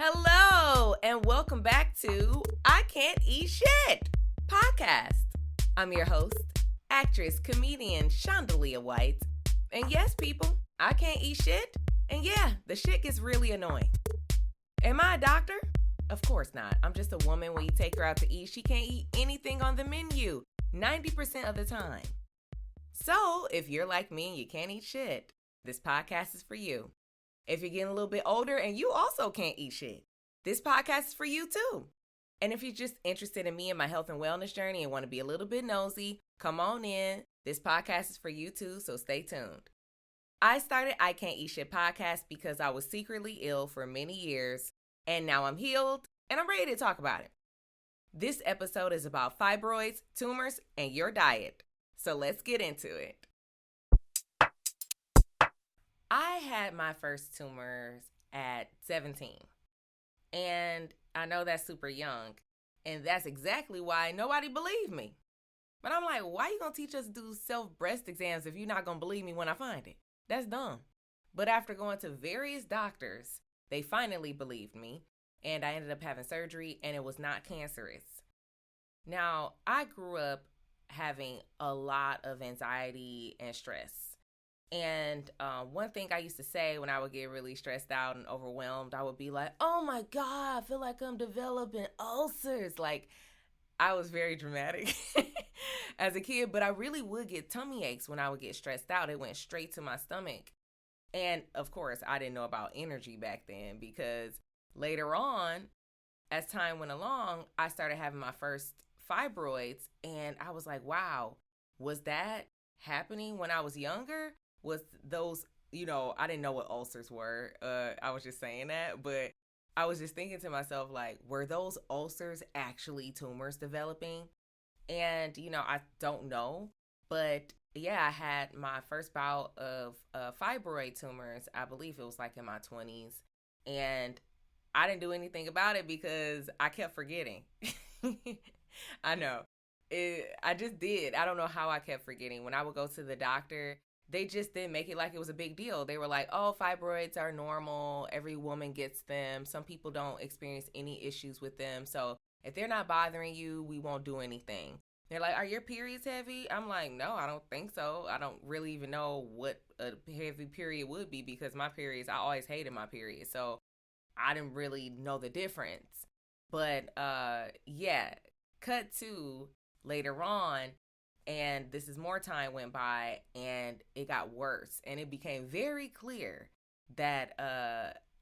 Hello, and welcome back to I Can't Eat Shit podcast. I'm your host, actress, comedian Shondalia White. And yes, people, I can't eat shit. And yeah, the shit gets really annoying. Am I a doctor? Of course not. I'm just a woman. When you take her out to eat, she can't eat anything on the menu 90% of the time. So, if you're like me and you can't eat shit, this podcast is for you. If you're getting a little bit older and you also can't eat shit, this podcast is for you too. And if you're just interested in me and my health and wellness journey and want to be a little bit nosy, come on in. This podcast is for you too, so stay tuned. I started I Can't Eat Shit podcast because I was secretly ill for many years, and now I'm healed and I'm ready to talk about it. This episode is about fibroids, tumors, and your diet. So let's get into it. I had my first tumors at 17, and I know that's super young, and that's exactly why nobody believed me. But I'm like, why you gonna teach us to do self-breast exams if you're not gonna believe me when I find it? That's dumb. But after going to various doctors, they finally believed me, and I ended up having surgery, and it was not cancerous. Now, I grew up having a lot of anxiety and stress. And one thing I used to say when I would get really stressed out and overwhelmed, I would be like, oh my God, I feel like I'm developing ulcers. Like, I was very dramatic as a kid, but I really would get tummy aches when I would get stressed out. It went straight to my stomach. And of course, I didn't know about energy back then, because later on, as time went along, I started having my first fibroids. And I was like, wow, was that happening when I was younger? Was those, I didn't know what ulcers were. I was just saying that, but I was just thinking to myself, like, were those ulcers actually tumors developing? And, I don't know. But yeah, I had my first bout of fibroid tumors. I believe it was like in my 20s. And I didn't do anything about it because I kept forgetting. I know. I just did. I don't know how I kept forgetting. When I would go to the doctor, they just didn't make it like it was a big deal. They were like, oh, fibroids are normal. Every woman gets them. Some people don't experience any issues with them. So if they're not bothering you, we won't do anything. They're like, are your periods heavy? I'm like, no, I don't think so. I don't really even know what a heavy period would be, because my periods, I always hated my periods. So I didn't really know the difference. But yeah, cut to later on. And this is more time went by, and it got worse, and it became very clear that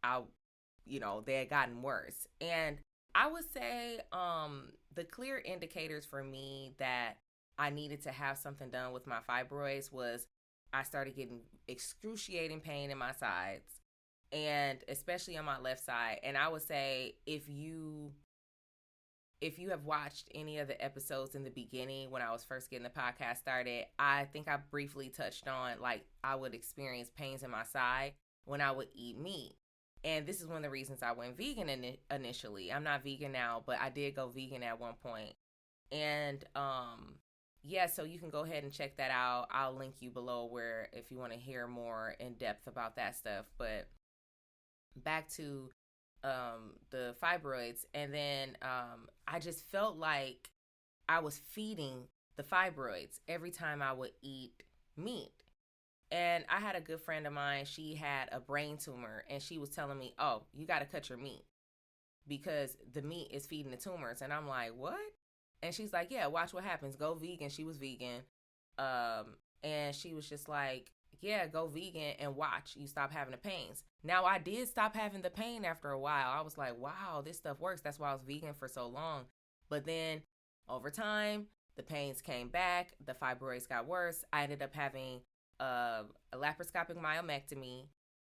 they had gotten worse. And I would say the clear indicators for me that I needed to have something done with my fibroids was I started getting excruciating pain in my sides, and especially on my left side. And I would say if you have watched any of the episodes in the beginning when I was first getting the podcast started, I think I briefly touched on, like, I would experience pains in my side when I would eat meat. And this is one of the reasons I went vegan initially. I'm not vegan now, but I did go vegan at one point. And yeah, so you can go ahead and check that out. I'll link you below where if you want to hear more in depth about that stuff. But back to the fibroids, and then I just felt like I was feeding the fibroids every time I would eat meat. And I had a good friend of mine, she had a brain tumor, and she was telling me, oh, you got to cut your meat because the meat is feeding the tumors. And I'm like, what? And she's like, yeah, watch what happens, go vegan. She was vegan, and she was just like, yeah, go vegan and watch you stop having the pains. Now, I did stop having the pain after a while. I was like, wow, this stuff works. That's why I was vegan for so long. But then over time, the pains came back. The fibroids got worse. I ended up having a laparoscopic myomectomy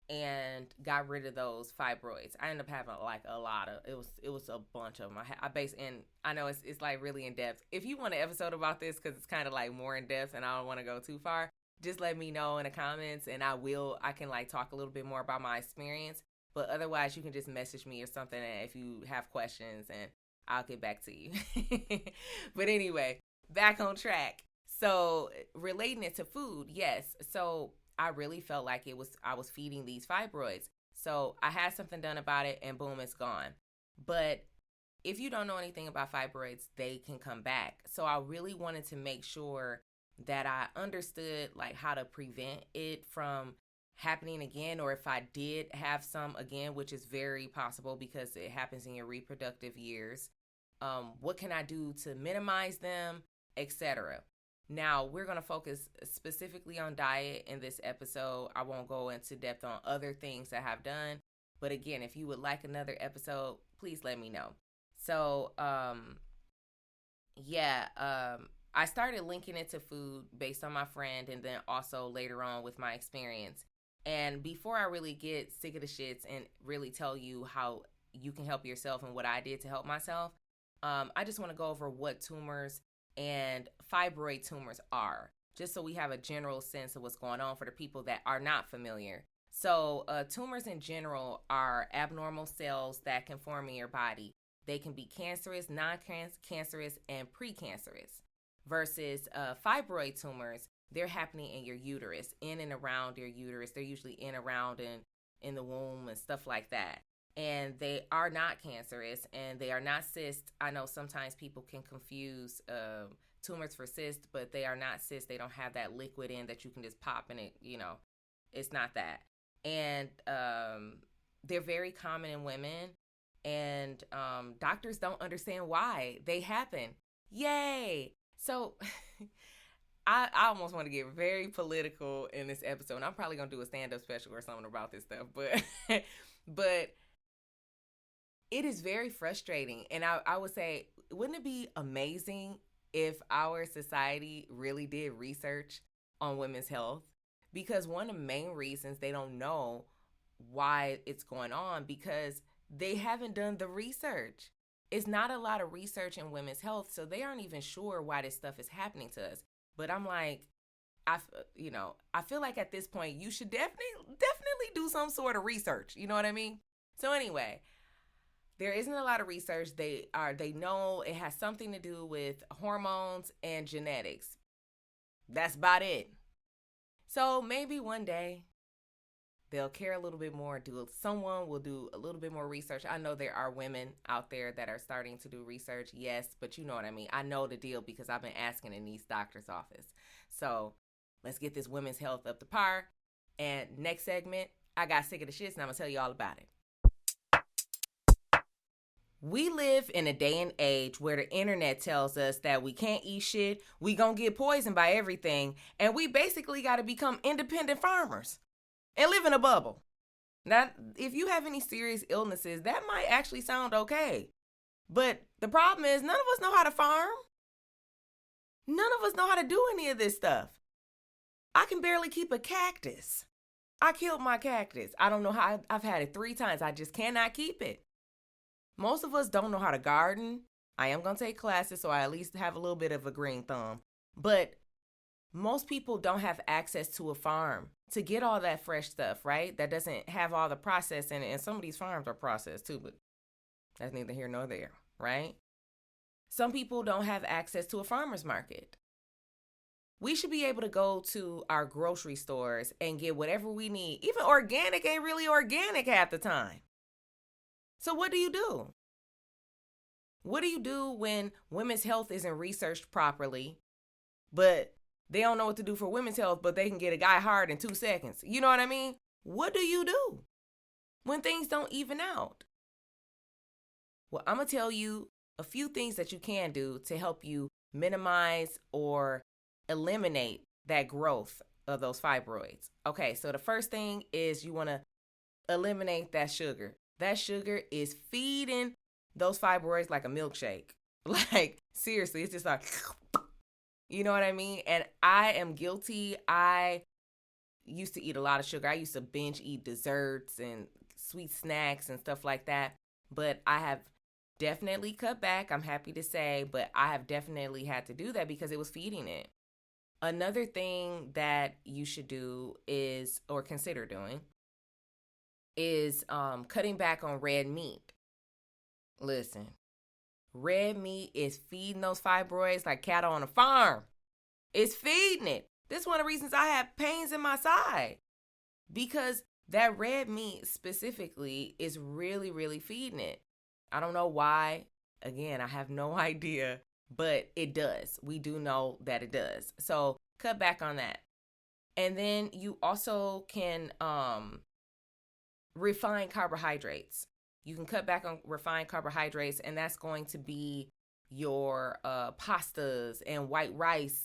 and got rid of those fibroids. I ended up having like a lot of, it was a bunch of them. I know it's like really in depth. If you want an episode about this, because it's kind of like more in depth and I don't want to go too far, just let me know in the comments, and I can like talk a little bit more about my experience. But otherwise, you can just message me or something if you have questions, and I'll get back to you. But anyway, back on track. So relating it to food, yes. So I really felt like I was feeding these fibroids. So I had something done about it and boom, it's gone. But if you don't know anything about fibroids, they can come back. So I really wanted to make sure that I understood like how to prevent it from happening again, or if I did have some again, which is very possible because it happens in your reproductive years. What can I do to minimize them, etc. Now, we're going to focus specifically on diet in this episode. I won't go into depth on other things that I've done. But again, if you would like another episode, please let me know. So, I started linking it to food based on my friend and then also later on with my experience. And before I really get sick of the shits and really tell you how you can help yourself and what I did to help myself, I just want to go over what tumors and fibroid tumors are, just so we have a general sense of what's going on for the people that are not familiar. So tumors in general are abnormal cells that can form in your body. They can be cancerous, non-cancerous, and precancerous. Versus fibroid tumors, they're happening in your uterus, in and around your uterus. They're usually in, around, and in the womb and stuff like that. And they are not cancerous, and they are not cysts. I know sometimes people can confuse tumors for cysts, but they are not cysts. They don't have that liquid in that you can just pop in it. It's not that. And they're very common in women, and doctors don't understand why they happen. Yay! So I almost want to get very political in this episode. And I'm probably going to do a stand-up special or something about this stuff. But it is very frustrating. And I would say, wouldn't it be amazing if our society really did research on women's health? Because one of the main reasons they don't know why it's going on, because they haven't done the research. It's not a lot of research in women's health, so they aren't even sure why this stuff is happening to us. But I'm like, I feel like at this point you should definitely do some sort of research. You know what I mean? So anyway, there isn't a lot of research. They know it has something to do with hormones and genetics. That's about it. So maybe one day they'll care a little bit more. Someone will do a little bit more research. I know there are women out there that are starting to do research, yes, but you know what I mean. I know the deal because I've been asking in these doctors' office. So let's get this women's health up to par. And next segment, I got sick of the shits and I'm going to tell you all about it. We live in a day and age where the internet tells us that we can't eat shit, we gonna get poisoned by everything, and we basically got to become independent farmers and live in a bubble. Now, if you have any serious illnesses, that might actually sound okay. But the problem is none of us know how to farm. None of us know how to do any of this stuff. I can barely keep a cactus. I killed my cactus. I don't know how. I've had it 3 times. I just cannot keep it. Most of us don't know how to garden. I am going to take classes, so I at least have a little bit of a green thumb. But most people don't have access to a farm to get all that fresh stuff, right? That doesn't have all the process in it. And some of these farms are processed too, but that's neither here nor there, right? Some people don't have access to a farmer's market. We should be able to go to our grocery stores and get whatever we need. Even organic ain't really organic half the time. So what do you do? What do you do when women's health isn't researched properly, but they don't know what to do for women's health, but they can get a guy hard in 2 seconds? You know what I mean? What do you do when things don't even out? Well, I'm going to tell you a few things that you can do to help you minimize or eliminate that growth of those fibroids. Okay, so the first thing is you want to eliminate that sugar. That sugar is feeding those fibroids like a milkshake. Like, seriously, it's just like, you know what I mean? And I am guilty. I used to eat a lot of sugar. I used to binge eat desserts and sweet snacks and stuff like that. But I have definitely cut back, I'm happy to say, but I have definitely had to do that because it was feeding it. Another thing that you should do is, or consider doing, is cutting back on red meat. Listen, red meat is feeding those fibroids like cattle on a farm. It's feeding it. This is one of the reasons I have pains in my side, because that red meat specifically is really, really feeding it. I don't know why. Again, I have no idea, but it does. We do know that it does. So cut back on that. And then you also can refine carbohydrates. You can cut back on refined carbohydrates, and that's going to be your pastas and white rice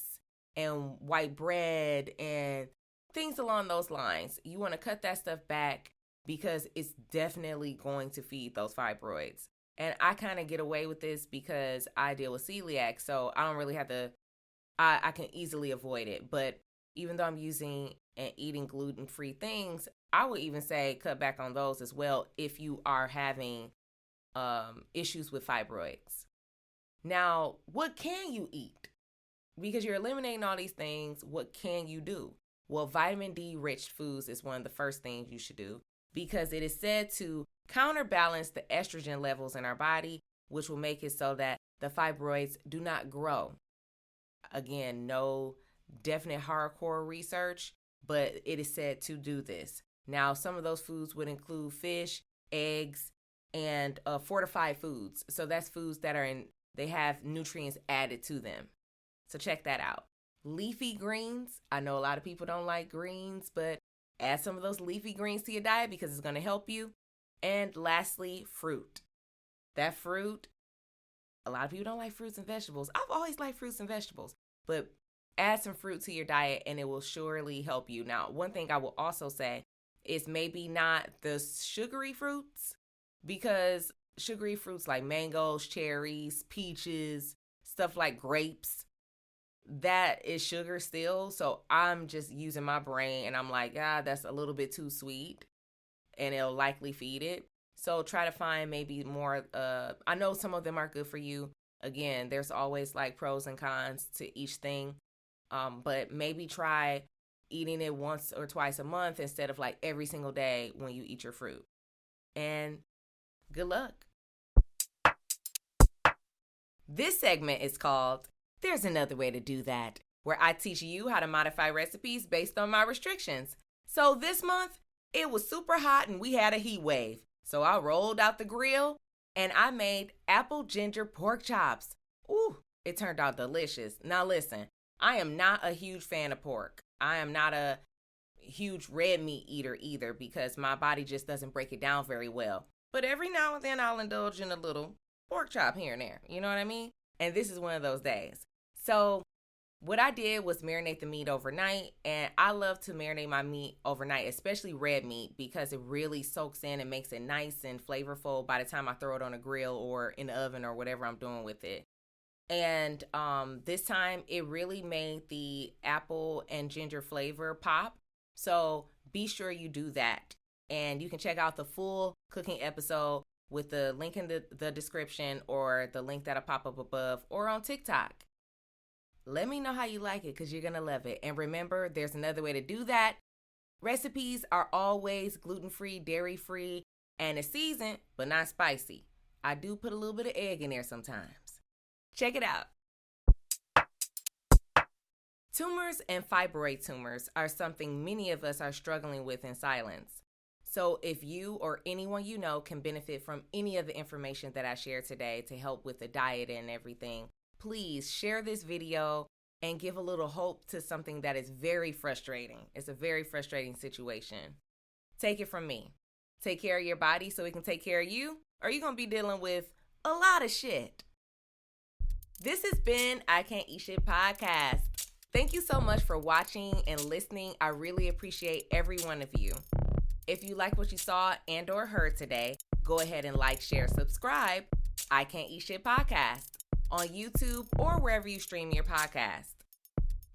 and white bread and things along those lines. You want to cut that stuff back because it's definitely going to feed those fibroids. And I kind of get away with this because I deal with celiac, so I don't really have to, I can easily avoid it. But even though I'm using and eating gluten-free things, I would even say cut back on those as well if you are having issues with fibroids. Now, what can you eat? Because you're eliminating all these things, what can you do? Well, vitamin D rich foods is one of the first things you should do because it is said to counterbalance the estrogen levels in our body, which will make it so that the fibroids do not grow. Again, no definite hardcore research, but it is said to do this. Now, some of those foods would include fish, eggs, and fortified foods. So that's foods that they have nutrients added to them. So check that out. Leafy greens. I know a lot of people don't like greens, but add some of those leafy greens to your diet because it's going to help you. And lastly, fruit. That fruit, a lot of people don't like fruits and vegetables. I've always liked fruits and vegetables, but add some fruit to your diet and it will surely help you. Now, one thing I will also say is maybe not the sugary fruits, because sugary fruits like mangoes, cherries, peaches, stuff like grapes, that is sugar still. So I'm just using my brain and I'm like, that's a little bit too sweet and it'll likely feed it. So try to find maybe more, I know some of them are good for you. Again, there's always like pros and cons to each thing. But maybe try eating it once or twice a month instead of like every single day when you eat your fruit. And good luck. This segment is called There's Another Way to Do That, where I teach you how to modify recipes based on my restrictions. So this month, it was super hot and we had a heat wave. So I rolled out the grill and I made apple ginger pork chops. Ooh, it turned out delicious. Now listen, I am not a huge fan of pork. I am not a huge red meat eater either because my body just doesn't break it down very well. But every now and then I'll indulge in a little pork chop here and there. You know what I mean? And this is one of those days. So what I did was marinate the meat overnight. And I love to marinate my meat overnight, especially red meat, because it really soaks in and makes it nice and flavorful by the time I throw it on a grill or in the oven or whatever I'm doing with it. And this time it really made the apple and ginger flavor pop. So be sure you do that. And you can check out the full cooking episode with the link in the description or the link that'll pop up above or on TikTok. Let me know how you like it because you're going to love it. And remember, there's another way to do that. Recipes are always gluten-free, dairy-free, and it's seasoned, but not spicy. I do put a little bit of egg in there sometimes. Check it out. Tumors and fibroid tumors are something many of us are struggling with in silence. So if you or anyone you know can benefit from any of the information that I shared today to help with the diet and everything, please share this video and give a little hope to something that is very frustrating. It's a very frustrating situation. Take it from me. Take care of your body so it can take care of you, or you're going to be dealing with a lot of shit. This has been I Can't Eat Shit Podcast. Thank you so much for watching and listening. I really appreciate every one of you. If you like what you saw and or heard today, go ahead and like, share, subscribe. I Can't Eat Shit Podcast on YouTube or wherever you stream your podcast.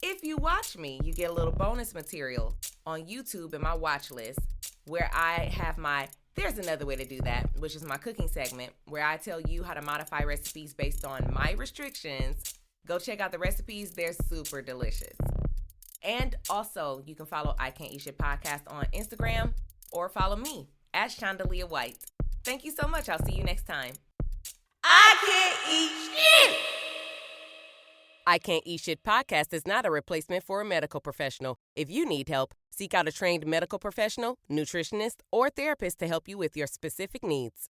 If you watch me, you get a little bonus material on YouTube in my watch list where I have my There's Another Way to Do That, which is my cooking segment where I tell you how to modify recipes based on my restrictions. Go check out the recipes. They're super delicious. And also, you can follow I Can't Eat Shit Podcast on Instagram or follow me at Shondalia White. Thank you so much. I'll see you next time. I can't eat shit. I Can't Eat Shit podcast is not a replacement for a medical professional. If you need help, seek out a trained medical professional, nutritionist, or therapist to help you with your specific needs.